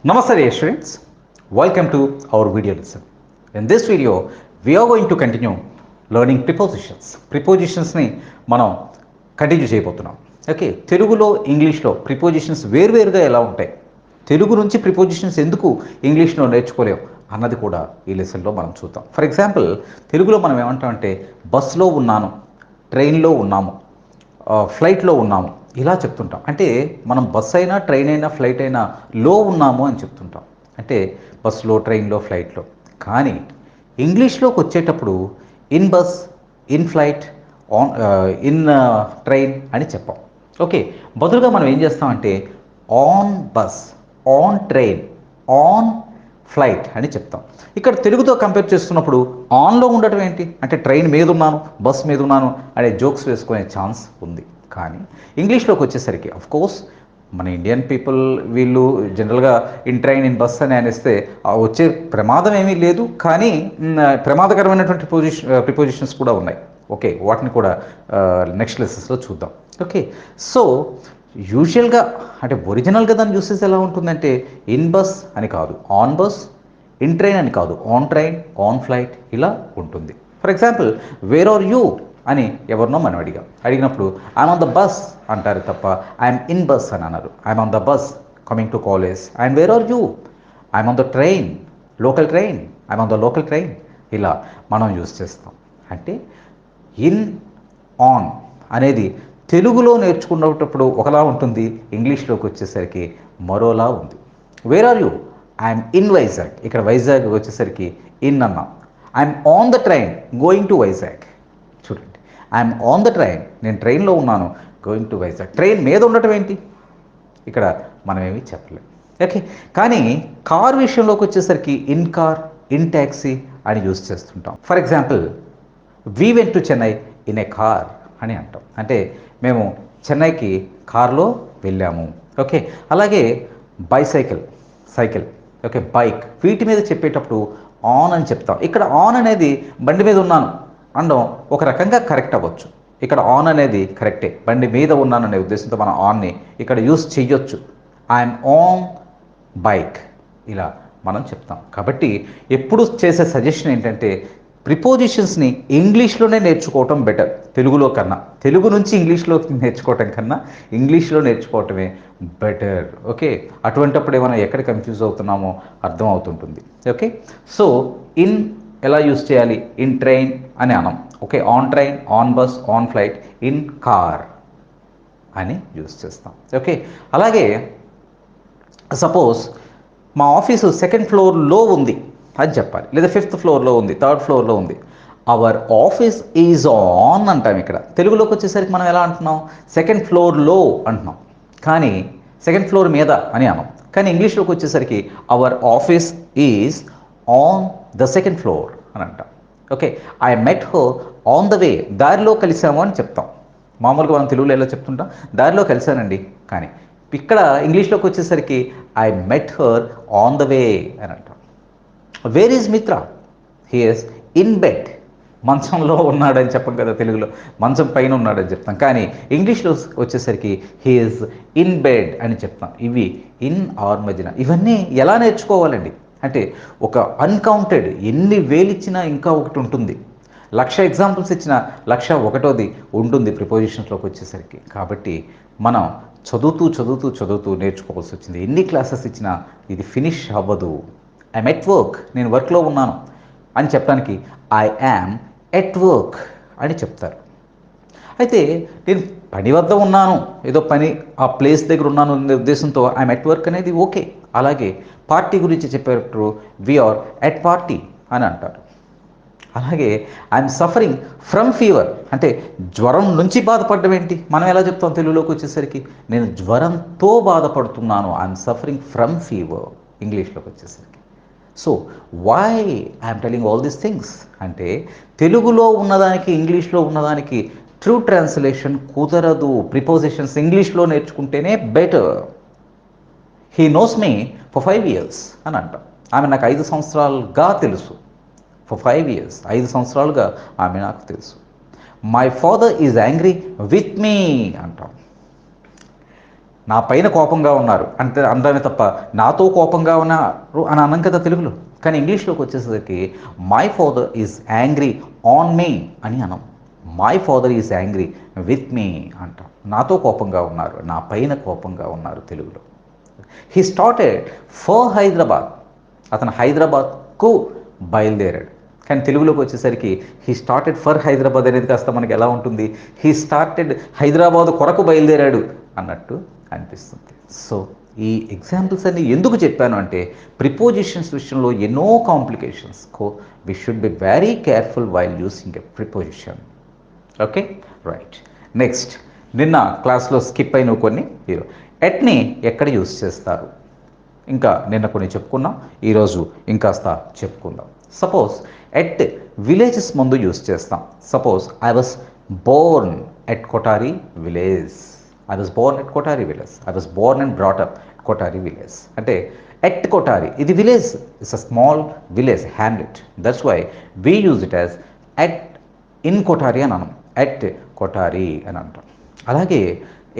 Namaste dear students, welcome to our video lesson. In this video, we are going to continue learning prepositions. Prepositionsని మనం continue చేయబోతున్నాం. Okay, తెలుగులో ఇంగ్లీష్లో prepositions వేరువేరుగా ఎలా ఉంటాయి, తెలుగు నుంచి ప్రిపోజిషన్స్ ఎందుకు ఇంగ్లీష్లో నేర్చుకోలేం అన్నది కూడా ఈ లెసన్లో మనం చూద్దాం. ఫర్ ఎగ్జాంపుల్, తెలుగులో మనం ఏమంటామంటే బస్సులో ఉన్నాను, ట్రైన్లో ఉన్నాము, ఫ్లైట్లో ఉన్నాము ఇలా చెప్తుంటాం. అంటే మనం బస్ అయినా, ట్రైన్ అయినా, ఫ్లైట్ అయినా లో ఉన్నాము అని చెప్తుంటాం. అంటే బస్సులో, ట్రైన్లో, ఫ్లైట్లో. కానీ ఇంగ్లీష్లోకి వచ్చేటప్పుడు in bus, in flight, in train అని చెప్పాం. ఓకే, బదులుగా మనం ఏం చేస్తామంటే on bus, on train, on flight అని చెప్తాం. ఇక్కడ తెలుగుతో కంపేర్ చేస్తున్నప్పుడు ఆన్లో ఉండటం ఏంటి అంటే ట్రైన్ మీద ఉన్నాను, బస్ మీద ఉన్నాను అనే జోక్స్ వేసుకునే ఛాన్స్ ఉంది. కానీ ఇంగ్లీష్లోకి వచ్చేసరికి కోర్స్ మన ఇండియన్ పీపుల్ వీళ్ళు జనరల్గా ఇన్ ట్రైన్, ఇన్ బస్ అని అనేస్తే వచ్చే ప్రమాదం ఏమీ లేదు. కానీ ప్రమాదకరమైనటువంటి ప్రిపోజిషన్స్ కూడా ఉన్నాయి. ఓకే, వాటిని కూడా నెక్స్ట్ లెసన్స్లో చూద్దాం. ఓకే, సో యూజువల్గా అంటే ఒరిజినల్గా దాని యూసేజ్ ఎలా ఉంటుందంటే ఇన్ బస్ అని కాదు, ఆన్ బస్, ఇన్ ట్రైన్ అని కాదు, ఆన్ ట్రైన్, ఆన్ ఫ్లైట్ ఇలా ఉంటుంది. For example, where are you అని ఎవరినో మనం అడిగినప్పుడు ఐఎమ్ ఆన్ ద బస్ అంటారు తప్ప ఐఎమ్ ఇన్ బస్ అని అన్నారు. I'm on the bus coming to college. And where are you? I'm on the train, local train, I'm on the local train ఇలా మనం యూజ్ చేస్తాం. అంటే ఇన్, ఆన్ అనేది తెలుగులో నేర్చుకున్నప్పుడు ఒకలా ఉంటుంది, ఇంగ్లీష్లోకి వచ్చేసరికి మరోలా ఉంది. Where are you? I'm in Vizag. ఇక్కడ వైజాగ్ వచ్చేసరికి ఇన్ అన్నాం. I'm on the train going to Vizag. చూడండి, ఐఎమ్ ఆన్ ద ట్రైన్, నేను ట్రైన్లో ఉన్నాను, గోయింగ్ టు వైజాగ్. ట్రైన్ మీద ఉండటం ఏంటి ఇక్కడ మనం ఏమీ చెప్పలేం. ఓకే, కానీ కార్ విషయంలోకి వచ్చేసరికి ఇన్ కార్, ఇన్ ట్యాక్సీ అని యూజ్ చేస్తుంటాం. For example, we went to Chennai in a car అని అంటాం. అంటే మేము చెన్నైకి కార్లో వెళ్ళాము. ఓకే, అలాగే బైసైకిల్, సైకిల్, ఓకే, బైక్ వీటి మీద చెప్పేటప్పుడు ఆన్ అని చెప్తాం. ఇక్కడ ఆన్ అనేది బండి మీద ఉన్నాను అనడం ఒక రకంగా కరెక్ట్ అవ్వచ్చు. ఇక్కడ ఆన్ అనేది కరెక్టే, బండి మీద ఉన్నాను అనే ఉద్దేశంతో మనం ఆన్ని ఇక్కడ యూస్ చేయొచ్చు. ఐఎమ్ ఆన్ బైక్ ఇలా మనం చెప్తాం. కాబట్టి ఎప్పుడు చేసే సజెషన్ ఏంటంటే ప్రిపోజిషన్స్ని ఇంగ్లీష్లోనే నేర్చుకోవటం బెటర్ తెలుగులో కన్నా. తెలుగు నుంచి ఇంగ్లీష్లో నేర్చుకోవటం కన్నా ఇంగ్లీష్లో నేర్చుకోవటమే బెటర్. ఓకే, అటువంటప్పుడే మనం ఎక్కడ కన్ఫ్యూజ్ అవుతున్నామో అర్థం అవుతుంటుంది. ఓకే, సో ఇన్ ఎలా యూస్ చేయాలి? ఇన్ ట్రైన్ అని అనం. Okay, on train, on bus, on flight, in car అని యూస్ చేస్తాం. ఓకే, అలాగే సపోజ్ మా ఆఫీసు సెకండ్ ఫ్లోర్లో ఉంది అని చెప్పాలి, లేదా ఫిఫ్త్ ఫ్లోర్లో ఉంది, థర్డ్ ఫ్లోర్లో ఉంది. అవర్ ఆఫీస్ ఈజ్ ఆన్ అంటాం. ఇక్కడ తెలుగులోకి వచ్చేసరికి మనం ఎలా అంటున్నాం? సెకండ్ ఫ్లోర్లో అంటున్నాం, కానీ సెకండ్ ఫ్లోర్ మీద అని అన్నాం. కానీ ఇంగ్లీష్లోకి వచ్చేసరికి our office is on the second floor అని అంటాం. Okay, I met her on the way, దారిలో కలిసాము అని చెప్తాం. మామూలుగా మనం తెలుగులో ఎలా చెప్తుంటాం? దారిలో కలిసానండి. కానీ ఇక్కడ ఇంగ్లీష్లోకి వచ్చేసరికి I met her on the way అని అంటాం. వేర్ ఈజ్ మిత్ర? He is in bed. మంచంలో ఉన్నాడని చెప్పం కదా తెలుగులో, మంచం పైన ఉన్నాడని చెప్తాం. కానీ ఇంగ్లీష్లో వచ్చేసరికి హీ ఈజ్ ఇన్ బెడ్ అని చెప్తాం. ఇవి ఇన్ ఆర్ మధ్యన ఇవన్నీ ఎలా నేర్చుకోవాలండి అంటే ఒక అన్కౌంటెడ్ ఎన్ని వేలు ఇచ్చినా ఇంకా ఒకటి ఉంటుంది, 1,00,000 ఎగ్జాంపుల్స్ ఇచ్చిన 1,01ది ఉంటుంది ప్రిపోజిషన్స్లోకి వచ్చేసరికి. కాబట్టి మనం చదువుతూ నేర్చుకోవాల్సి వచ్చింది. ఎన్ని క్లాసెస్ ఇచ్చినా ఇది ఫినిష్ అవ్వదు. ఐఎమ్ ఎట్ వర్క్, నేను వర్క్లో ఉన్నాను అని చెప్పడానికి ఐ యామ్ ఎట్ వర్క్ అని చెప్తారు. అయితే నేను పని వద్ద ఉన్నాను, ఏదో పని ఆ ప్లేస్ దగ్గర ఉన్నాను అనే ఉద్దేశంతో ఐఎమ్ ఎట్ వర్క్ అనేది ఓకే. అలాగే పార్టీ గురించి చెప్పేటప్పుడు వి ఆర్ ఎట్ పార్టీ అని అంటారు. అలాగే ఐఎమ్ సఫరింగ్ ఫ్రమ్ ఫీవర్ అంటే జ్వరం నుంచి బాధపడడం ఏంటి? మనం ఎలా చెప్తాం తెలుగులోకి వచ్చేసరికి? నేను జ్వరంతో బాధపడుతున్నాను, ఐఎమ్ సఫరింగ్ ఫ్రమ్ ఫీవర్ ఇంగ్లీష్లోకి వచ్చేసరికి. So why I'm telling all these things అంటే తెలుగులో ఉన్నదానికి ఇంగ్లీష్లో ఉన్నదానికి ట్రూ ట్రాన్స్లేషన్ కుదరదు. ప్రిపోజిషన్స్ ఇంగ్లీష్లో నేర్చుకుంటేనే better. He knows me for 5 years అని అంటాం. ఆమె నాకు 5 సంవత్సరాలుగా తెలుసు. ఫర్ 5 years 5 సంవత్సరాలుగా ఆమె నాకు తెలుసు. My father is angry with me అంటాం. నా పైన కోపంగా ఉన్నారు అంటే అనడమే తప్ప నాతో కోపంగా ఉన్నారు అని అనం కదా తెలుగులో. కానీ ఇంగ్లీష్లోకి వచ్చేసరికి my father is angry on me అని అనం. My father is angry with me అంటాం. నాతో కోపంగా ఉన్నారు, నా పైన కోపంగా ఉన్నారు తెలుగులో. He started for Hyderabad. అతను హైదరాబాద్కు బయలుదేరాడు. కానీ తెలుగులోకి వచ్చేసరికి హీ స్టార్టెడ్ ఫర్ హైదరాబాద్ అనేది కాస్త మనకి ఎలా ఉంటుంది, హీ స్టార్టెడ్ హైదరాబాద్ కొరకు బయలుదేరాడు అన్నట్టు అనిపిస్తుంది. సో ఈ ఎగ్జాంపుల్స్ అన్ని ఎందుకు చెప్పాను అంటే ప్రిపోజిషన్స్ విషయంలో ఎన్నో complications. We should be very careful while using a preposition. Okay, right. Next, నిన్న క్లాస్లో స్కిప్ అయిన కొన్ని ఎట్ని ఎక్కడ యూస్ చేస్తారు, ఇంకా నిన్న కొన్ని చెప్పుకున్నాం, ఈరోజు ఇంకాస్త చెప్పుకుందాం. సపోజ్ ఎట్ విలేజెస్ ముందు యూస్ చేస్తాం. Suppose I was born at Kotari village. I was born at Kotari village. I was born and brought up Kotari village. అంటే ఎట్ కొటారి, ఇది village, it's a small village hamlet. That's why we use it as at in Kotari అని అనం. At Kothari అని అంటాం. అలాగే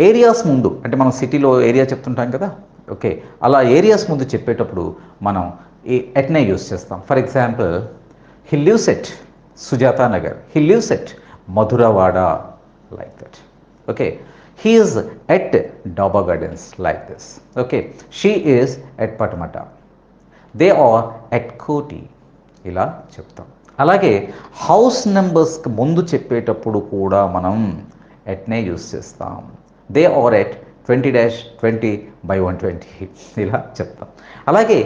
areas ముందు, అంటే మనం సిటీలో ఏరియా చెప్తుంటాం కదా, ఓకే, అలా ఏరియాస్ ముందు చెప్పేటప్పుడు మనం ఈ ఎట్నే యూస్ చేస్తాం. For example, he lives at Sujata Nagar, he lives at Madhurawada, like that. Okay, he is at Daba Gardens, like this. Okay, she is at Patamata, they are at Koti, ఇలా చెప్తాం. అలాగే హౌస్ నెంబర్స్కి ముందు చెప్పేటప్పుడు కూడా మనం ఎట్నే యూస్ చేస్తాం. దే ఆర్ ఎట్ 20-20/120, ఇలా చెప్తాం. అలాగే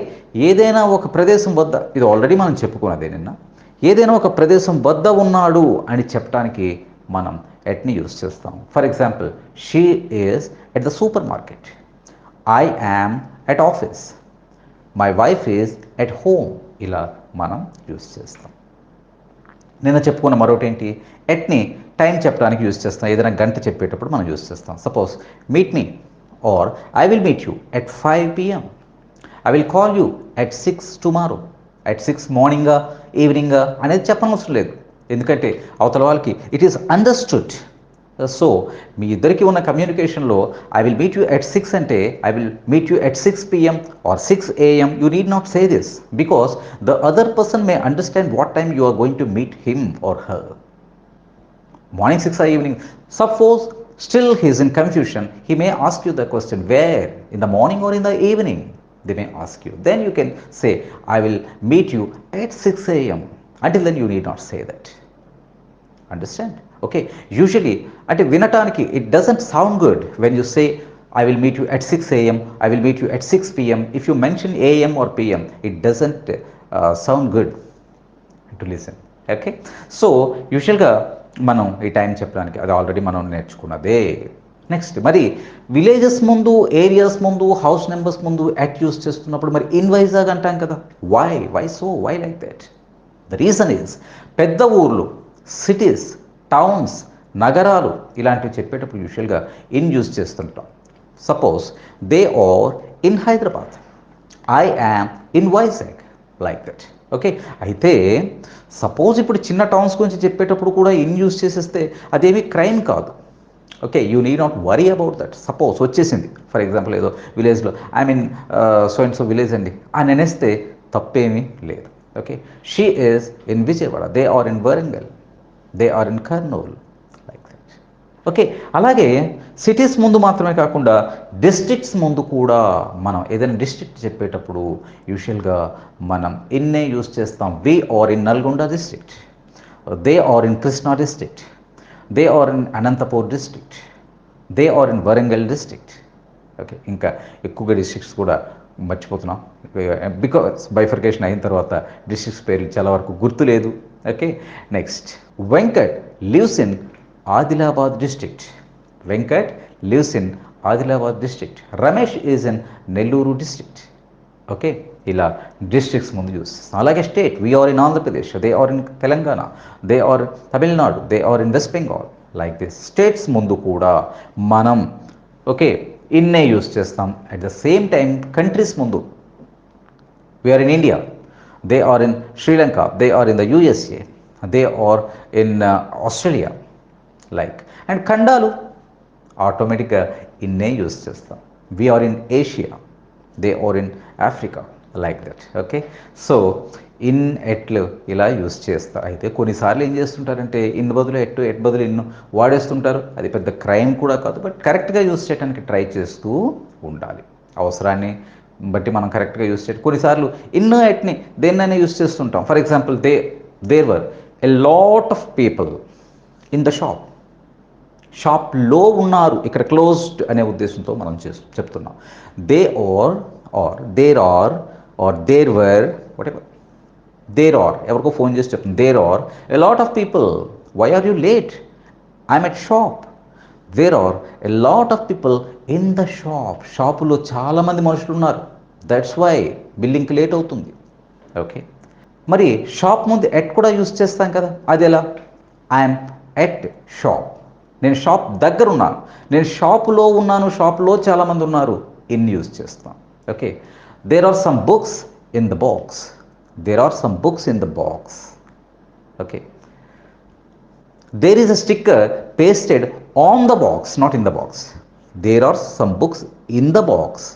ఏదైనా ఒక ప్రదేశం వద్ద, ఇది ఆల్రెడీ మనం చెప్పుకున్నదే నిన్న, ఏదైనా ఒక ప్రదేశం వద్ద ఉన్నాడు అని చెప్పడానికి మనం ఎట్ని యూస్ చేస్తాం. For example, she is at the super market, I am at office, my wife is at home, ఇలా మనం యూస్ చేస్తాం. నిన్న చెప్పుకున్న మరొకటి ఏంటి, ఎట్ని టైం చెప్పడానికి యూస్ చేస్తాం. ఏదైనా గంట చెప్పేటప్పుడు మనం యూస్ చేస్తాం. Suppose meet me or I will meet you at 5 PM, I will call you at 6 tomorrow. At 6 మార్నింగా ఈవినింగా అనేది చెప్పనవసరం లేదు, ఎందుకంటే అవతల వాళ్ళకి ఇట్ ఈస్ అండర్స్టూడ్. సో మీ ఇద్దరికి ఉన్న కమ్యూనికేషన్లో I will meet you at 6 అంటే I will meet you at 6 PM or 6 AM. You need not say this because the other person may understand what time you are going to meet him or her. Morning 6 or evening. Suppose still he is in confusion, he may ask you the question, where? In the morning or in the evening? They may ask you. Then you can say, I will meet you at 6 AM. Until then you need not say that. Understand? Okay. Usually, at Vinataniki, it doesn't sound good when you say, I will meet you at 6 AM, I will meet you at 6 PM. If you mention AM or PM, it doesn't sound good to listen. Okay. So, usually, మనం ఈ time చెప్పడానికి అది already మనం నేర్చుకున్నదే. Next, మరి villages ముందు, areas ముందు, house numbers ముందు ఎట్ యూస్ చేస్తున్నప్పుడు మరి ఇన్ వైజాగ్ అంటాం కదా. Why so, why like that? The reason is పెద్ద ఊర్లు, సిటీస్, టౌన్స్, నగరాలు ఇలాంటివి చెప్పేటప్పుడు యూజువల్గా ఇన్ యూస్ చేస్తుంటాం. Suppose they are in Hyderabad, I am in Vizag, like that. Okay, అయితే సపోజ్ ఇప్పుడు చిన్న టౌన్స్ గురించి చెప్పేటప్పుడు కూడా ఇన్ యూస్ చేసేస్తే అదేమీ క్రైమ్ కాదు. Okay, you need not worry about that. Suppose వచ్చేసింది, ఫర్ ఎగ్జాంపుల్ ఏదో విలేజ్లో I mean so and so village అండి అని అనేస్తే తప్పేమీ లేదు. Okay, she is in Vijayawada, they are in Warangal, they are in Kurnool, like that. Okay, అలాగే సిటీస్ ముందు మాత్రమే కాకుండా డిస్ట్రిక్ట్స్ ముందు కూడా మనం ఏదైనా డిస్ట్రిక్ట్ చెప్పేటప్పుడు యూజువల్గా మనం ఇన్నే యూస్ చేస్తాం. We are in Nalgonda district, they are in Krishna district, they are in Anantapur district, they are in Warangal district. Okay, ఇంకా ఎక్కువగా డిస్ట్రిక్ట్స్ కూడా మర్చిపోతున్నాం బికాస్ బైఫర్కేషన్ అయిన తర్వాత డిస్ట్రిక్ట్స్ పేర్లు చాలా వరకు గుర్తులేదు. Okay, next, Venkat lives in Adilabad district, Venkat lives in Adilabad district. Ramesh is in Nelluru district. Okay, ఇలా డిస్ట్రిక్ట్స్ ముందు యూస్ చేస్తాం. అలాగే state, we are in Andhra Pradesh, they are in Telangana, they are Tamil Nadu, they are in West Bengal, like this. States ముందు కూడా మనం okay ఇన్నే use చేస్తాం. At the same time countries ముందు we are in India, they are in Sri Lanka, they are in the USA, they are in Australia, like. And ఖండాలు ఆటోమేటిక్గా ఇన్నే use చేస్తాం. We are in Asia, they are in Africa, like that. Okay, so in ఎట్లు ఇలా use చేస్తా. అయితే కొన్నిసార్లు ఏం చేస్తుంటారంటే ఇన్ బదులు ఎట్ బదులు ఇన్ను వాడేస్తుంటారు. అది పెద్ద క్రైమ్ కూడా కాదు, బట్ కరెక్ట్గా యూస్ చేయడానికి ట్రై చేస్తూ ఉండాలి. అవసరాన్ని బట్టి మనం కరెక్ట్గా యూస్ చేయాలి. కొన్నిసార్లు ఇన్ ఎట్ని దేన్నైనా యూస్ చేస్తుంటాం. For example, there were a lot of people in the shop. షాప్లో ఉన్నారు, ఇక్కడ క్లోజ్డ్ అనే ఉద్దేశంతో మనం చెప్తున్నాం. They there are there were, whatever. There are ఎవరికో ఫోన్ చేసి చెప్తుంది, there are a lot of people. Why are you late? I'm at shop. There are a lot of people in the shop. షాపులో చాలామంది మనుషులు ఉన్నారు, that's why బిల్లింగ్కి late అవుతుంది. Okay, మరి షాప్ ముందు ఎట్ కూడా యూస్ చేస్తాం కదా, అది ఎలా? ఐఎమ్ ఎట్ షాప్, నేను షాప్ దగ్గర ఉన్నాను, నేను షాపులో ఉన్నాను, షాప్లో చాలామంది ఉన్నారు, ఇన్ యూస్ చేస్తాం. Okay, there are some books in the box. There are some books in the box. Okay, there is a sticker pasted on the box, not in the box. There are some books in the box.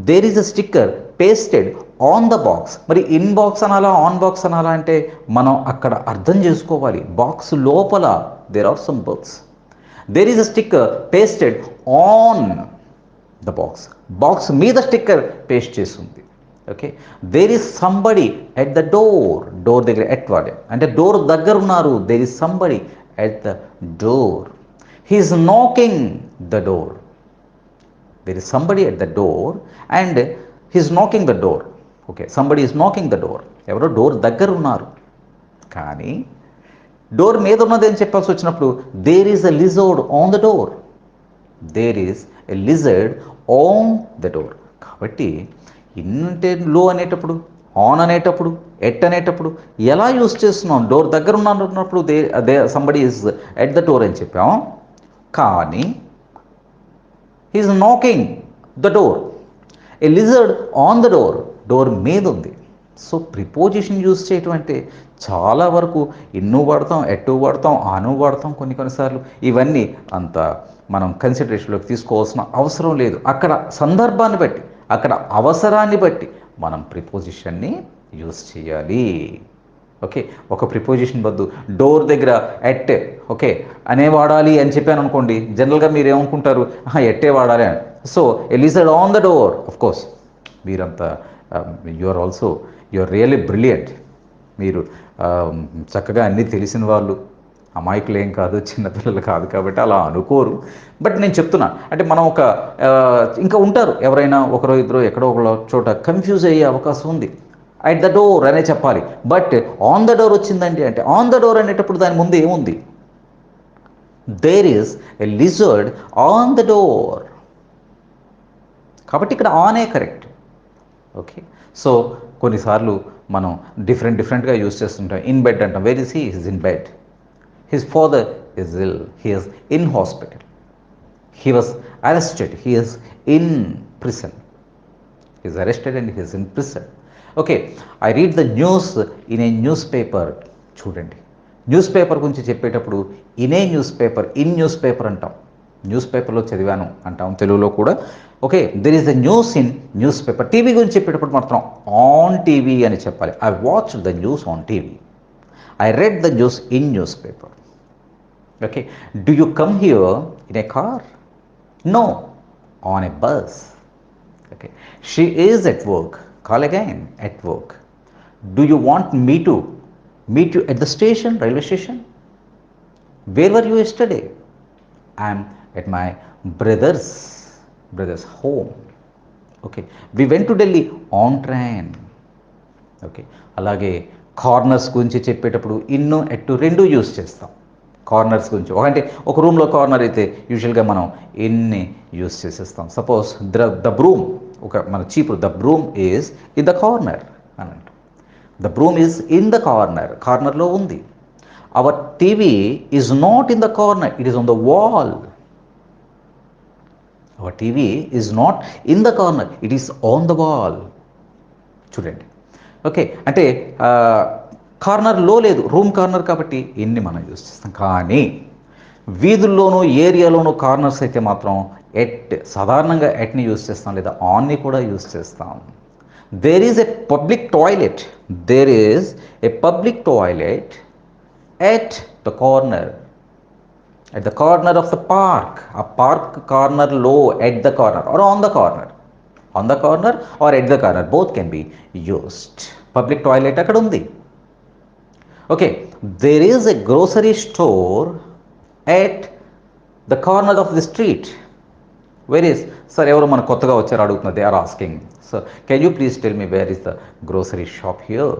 There is a sticker pasted on the box. మరి in box అనాలా, on box అనాలా అంటే మనం అక్కడ అర్థం చేసుకోవాలి. Box లోపల there are some books. There is a sticker pasted on the box. Box మీద స్టిక్కర్ పేస్ట్ చేసి ఉంది. Okay, there is somebody at the door. Door దగ్గర ఎట్ వాడే అంటే డోర్ దగ్గర ఉన్నారు. There is somebody at the door. He is knocking the door. There is somebody at the door and he is knocking the door. Okay, somebody is knocking the door. ఎవరో door దగ్గర ఉన్నారు. కానీ door మీద ఉన్నది అని చెప్పాల్సి వచ్చినప్పుడు there is a lizard on the door. There is a lizard on the door. కాబట్టి ఇన్ అంటే లో అనేటప్పుడు, ఆన్ అనేటప్పుడు, ఎట్ అనేటప్పుడు ఎలా యూస్ చేస్తున్నాం? డోర్ దగ్గర ఉన్నప్పుడు somebody is at the door అని చెప్పాం. కానీ he is knocking the door. A lizard on the door. Door మీద ఉంది. సో ప్రిపోజిషన్ యూజ్ చేయటం అంటే చాలా వరకు ఇన్ను వాడతాం, ఎట్టు వాడతాం, ఆను వాడతాం. కొన్నిసార్లు ఇవన్నీ అంత మనం కన్సిడరేషన్లోకి తీసుకోవాల్సిన అవసరం లేదు. అక్కడ సందర్భాన్ని బట్టి, అక్కడ అవసరాన్ని బట్టి మనం ప్రిపోజిషన్ని యూజ్ చేయాలి. ఓకే, ఒక ప్రిపోజిషన్ బద్దు డోర్ దగ్గర ఎట్ ఓకే అనే వాడాలి అని చెప్పాను అనుకోండి, జనరల్గా మీరు ఏమనుకుంటారు, ఎట్టే వాడాలి అని. So a lizard on the door. Of course మీరంతా యు ఆర్ రియల్లీ బ్రిలియంట్. మీరు చక్కగా అన్నీ తెలిసిన వాళ్ళు, అమాయకులు ఏం కాదు, చిన్నపిల్లలు కాదు కాబట్టి అలా అనుకోరు. బట్ నేను చెప్తున్నా అంటే మనం ఒక ఇంకా ఉంటారు ఎవరైనా ఒకరో ఇద్దరు ఎక్కడో ఒక చోట కన్ఫ్యూజ్ అయ్యే అవకాశం ఉంది. అట్ ద డోర్ అనే చెప్పాలి, బట్ ఆన్ ద డోర్ వచ్చిందండి అంటే ఆన్ ద డోర్ అనేటప్పుడు దాని ముందు ఏముంది? There is a lizard on the door. కాబట్టి ఇక్కడ ఆనే కరెక్ట్. ఓకే, సో కొన్నిసార్లు మనం డిఫరెంట్గా యూజ్ చేస్తుంటాం. ఇన్ బెడ్ అంటాం. Where is he? Is in bed. His father is ill. He is in hospital. He was arrested. He is in prison. He is arrested and he is in prison. Okay, I read the news in a newspaper. చూడండి, newspaper గురించి చెప్పేటప్పుడు in a newspaper, in newspaper అంటాం. News పేపర్లో చదివాను అంటాం తెలుగులో కూడా. Okay, there is the news in newspaper. TV గురించి చెప్పేటప్పుడు మాత్రం ఆన్ టీవీ అని చెప్పాలి. I watch the news on TV. I read the news in newspaper. Okay, do you come here in a car? No, on a bus. Okay, she is at work. Call again, at work. Do you want me to meet you at the station, railway station? Where were you yesterday? I am at my brother's home. Okay, we went to Delhi on train. Okay, అలాగే corners గురించి చెప్పేటప్పుడు ఇన్ను ఎట్టు రెండు use చేస్తాం. Corners గురించి అంటే ఒక రూమ్లో కార్నర్ అయితే యూజువల్గా మనం ఇన్ని యూస్ చేసేస్తాం. సపోజ్ ద బ్రూమ్, ఒక మన చీపురు, the broom is in the corner అని అంటాం. The broom is in the corner, కార్నర్లో ఉంది. Our TV is not in the corner, it is on the wall. Our TV is not in the corner, it is on the wall. చూడండి, okay, అంటే కార్నర్లో లేదు, room corner కాబట్టి ఇన్ని మనం use చేస్తాం. కానీ వీధుల్లోనూ ఏరియాలోనూ కార్నర్స్ అయితే మాత్రం ఎట్ సాధారణంగా ఎట్ని యూస్ చేస్తాం లేదా ఆన్ని కూడా యూస్ చేస్తాం. There is a public toilet, there is a public toilet at the corner, at the corner of the park, a park corner low, at the corner or on the corner or at the corner, both can be used. Public toilet అక్కడ ఉంది. Okay, there is a grocery store at the corner of the street. Where is, sir, ఎవరు మన కొత్తగా వచ్చారు అడుగుతున్నారు, they are asking, sir, can you please tell me where is the grocery shop here,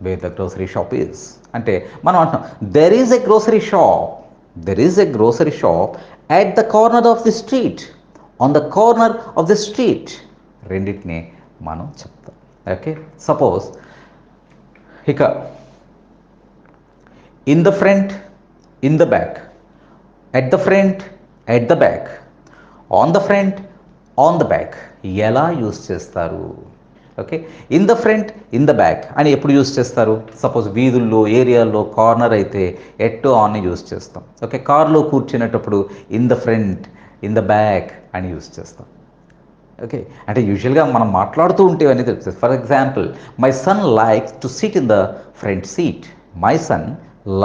where the grocery shop is అంటే మనం అంటున్నాం there is a grocery shop, there is a grocery shop at the corner of the street, on the corner of the street. రెండింటిని మనం చెప్తాం. Okay, suppose ఇక in the front, in the back, at the front, at the back, on the front, on the back ఎలా use చేస్తారు? Okay, in the front, in the back అని ఎప్పుడు use చేస్తారు? Suppose వీధుల్లో, ఏరియాల్లో కార్నర్ అయితే at on use చేస్తాం. Okay, కార్లో కూర్చునేటప్పుడు in the front, in the back అని యూస్ చేస్తాం. ఓకే, అంటే యూజువల్గా మనం మాట్లాడుతూ ఉంటే అనేది తెలుస్తుంది. For example, my son likes to sit in the front seat, my son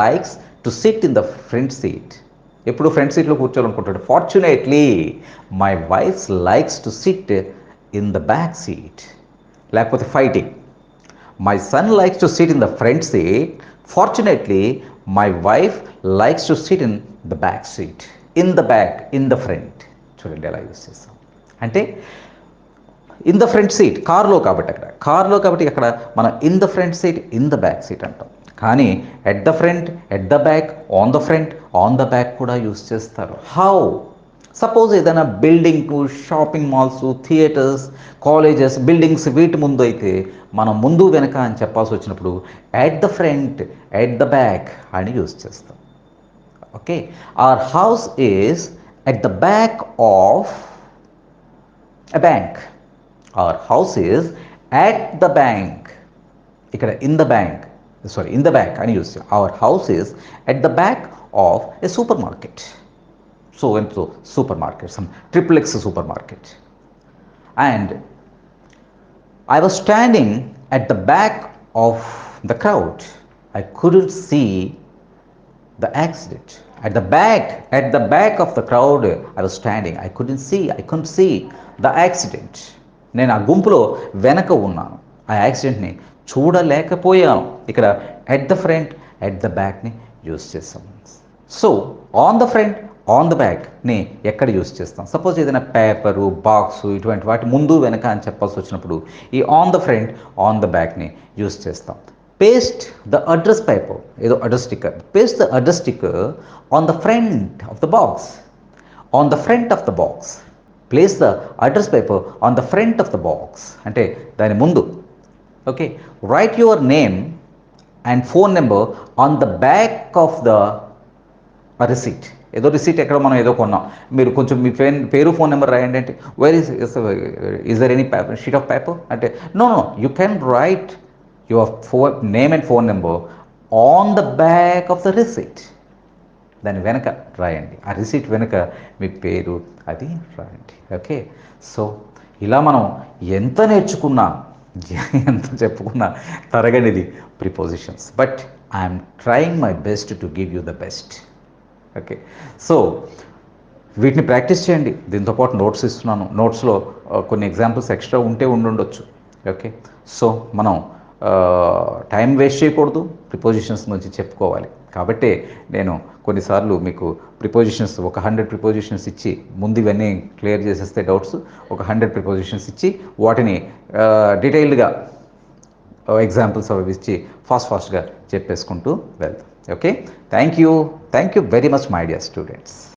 likes to sit in the front seat. ఎప్పుడు ఫ్రంట్ సీట్లో కూర్చోాలనుకుంటాడు. Fortunately my wife likes to sit in the back seat. లేకపోతే fighting, my son likes to sit in the front seat, fortunately my wife likes to sit in the back seat. In the back, in the front, చూడండి ఎలా use చేస్తాం. అంటే in the front seat కార్లో కాబట్టి, అక్కడ మనం in the front seat, in the back seat అంటాం. కానీ at the front, at the back, on the front, on the back కూడా యూస్ చేస్తారు. హౌ? సపోజ్ ఏదైనా building, shopping malls, theatres, colleges, buildings వీటి ముందు అయితే మనం ముందు వెనక అని చెప్పాల్సి వచ్చినప్పుడు at the front, at the back అని యూస్ చేస్తాం. Okay, hour house is at the back of a bank, hour house is at the bank. ఇక్కడ in the bank, in the back అని యూస్ చేస్తాం. Our house is at the back of a supermarket. So and so supermarket, some XXX supermarket. And I was standing at the back of the crowd. I couldn't see the accident. At the back of the crowd, I was standing. I couldn't see the accident. నేను ఆ గుంపులో వెనక ఉన్నాను, ఆ యాక్సిడెంట్ని చూడలేకపోయాను. ఇక్కడ at the front, at the బ్యాక్ని యూస్ చేస్తాం. So on the front, on the బ్యాక్ని ఎక్కడ యూస్ చేస్తాం? సపోజ్ ఏదైనా పేపరు, బాక్సు ఇటువంటి వాటి ముందు వెనక అని చెప్పాల్సి వచ్చినప్పుడు ఈ on the front, on the బ్యాక్ని యూస్ చేస్తాం. పేస్ట్ ద అడ్రస్ పేపర్, ఏదో address sticker, paste the address sticker on the front of the box, on the front of the box. Place the address paper on the front of the box అంటే దాని ముందు. Okay, write your name and phone number on the back of the receipt. ఏదో receipt ఎక్కడ మనం ఏదో కొన్నాం, మీరు కొంచెం మీ పేరు, ఫోన్ నెంబర్ రాయండి అంటే where is there any paper, sheet of paper అంటే no, you can write your name and phone number on the back of the receipt. దాని వెనక రాయండి, ఆ రిసీట్ వెనక మీ పేరు అది రాయండి. ఓకే, సో ఇలా మనం ఎంత నేర్చుకున్నా, ఎంత చెప్పుకున్నా తరగనిది prepositions. But I'm trying my best to give you the best. Okay, so వీటిని ప్రాక్టీస్ చేయండి. దీంతోపాటు నోట్స్ ఇస్తున్నాను, నోట్స్లో కొన్ని ఎగ్జాంపుల్స్ ఎక్స్ట్రా ఉండొచ్చు. ఓకే, సో మనం టైం వేస్ట్ చేయకూడదు, ప్రిపోజిషన్స్ నుంచి చెప్పుకోవాలి. కాబట్టి నేను కొన్నిసార్లు మీకు ప్రిపోజిషన్స్ ఒక 100 ప్రిపోజిషన్స్ ఇచ్చి ముందు ఇవన్నీ క్లియర్ చేసేస్తే డౌట్స్, ఒక 100 ప్రిపోజిషన్స్ ఇచ్చి వాటిని డీటెయిల్డ్గా ఎగ్జాంపుల్స్ అవి ఇచ్చి ఫాస్ట్గా చెప్పేసుకుంటూ వెళ్తాం. Okay, thank you very much my dear students.